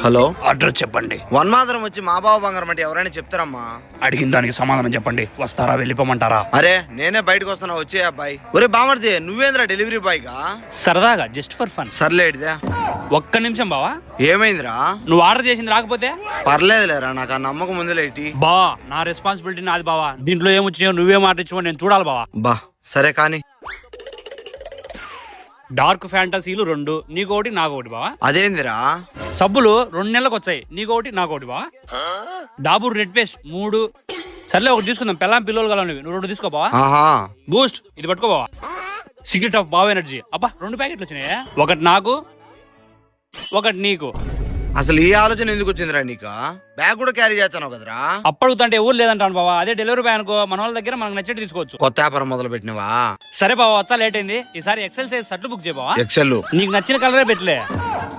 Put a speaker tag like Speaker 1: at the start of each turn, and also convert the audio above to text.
Speaker 1: Hello,
Speaker 2: address చెప్పండి.
Speaker 1: వన్మాదరం వచ్చి మా బావ బంగారం అంటే ఎవరైనా చెప్తారమ్మా?
Speaker 2: అడిగిన దానికి సమాధానం చెప్పండి. వస్తారా వెళ్ళిపోమంటారా?
Speaker 1: అరే నేనే బయటకు వస్తున్నా, వచ్చే అబ్బాయి. ఒరే బామర్జీ, నువ్వేంద్రా డెలివరీ బాయ్ గా?
Speaker 2: సరదాగా జస్ట్ ఫర్ ఫన్.
Speaker 1: సర్లేడిదే.
Speaker 2: ఒక్క నిమిషం బావా.
Speaker 1: ఏమైందిరా?
Speaker 2: నువ్వు ఆర్డర్ చేసింది రాకపోతే?
Speaker 1: పర్లేదులేరా, నాకు ఆ నమ్మకం ఉందిలేటి.
Speaker 2: బా, నా రెస్పాన్సిబిలిటీ నాది బావా. దీంట్లో ఏమొచ్చినాయో నువ్వే మాట ఇచ్చావో నేను చూడాలి బావా.
Speaker 1: బా సరే కానీ.
Speaker 2: డార్క్ ఫ్యాంటసీలు 2, నీకోటి నాకోటి బావా.
Speaker 1: అదేందిరా?
Speaker 2: సబ్బులు 2 నెలలకు వచ్చాయి, నీకోటి నాకోటి బావా. Dabur red paste 3. సర్లే ఒకటి తీసుకుందాం, పెళ్ళాం పిల్లలు కల నువ్వు 2 తీసుకో బావా.
Speaker 1: ఆహా,
Speaker 2: బూస్ట్ ఇది పట్టుకో బావా. సీక్రెట్ ఆఫ్ బావ ఎనర్జీ. అబ్బా 2 ప్యాకెట్లు వచ్చినాయా? ఒకటి నాకు, ఒకటి నీకు.
Speaker 1: అసలు ఈ ఆలోచన ఎందుకు వచ్చిందిరా నీకు? బ్యాగ్ కూడా క్యారీ చేస్తాను కదరా.
Speaker 2: అప్పడుగుతుంటే ఊరు లేదంటాను బావా. అదే డెలివరీ బాయ్ అనుకో, మన వాళ్ళ దగ్గర మనకు నచ్చేట్టు తీసుకోవచ్చు.
Speaker 1: కొత్త వ్యాపారం మొదలు పెట్టినవా?
Speaker 2: సరే బావా, వచ్చా లేట్ అయింది. ఈసారి ఎక్సెల్ సైజ్ షర్ట్లు బుక్ చేయ బావా.
Speaker 1: ఎక్సెల్
Speaker 2: నీకు నచ్చిన కలరే పెట్టలే.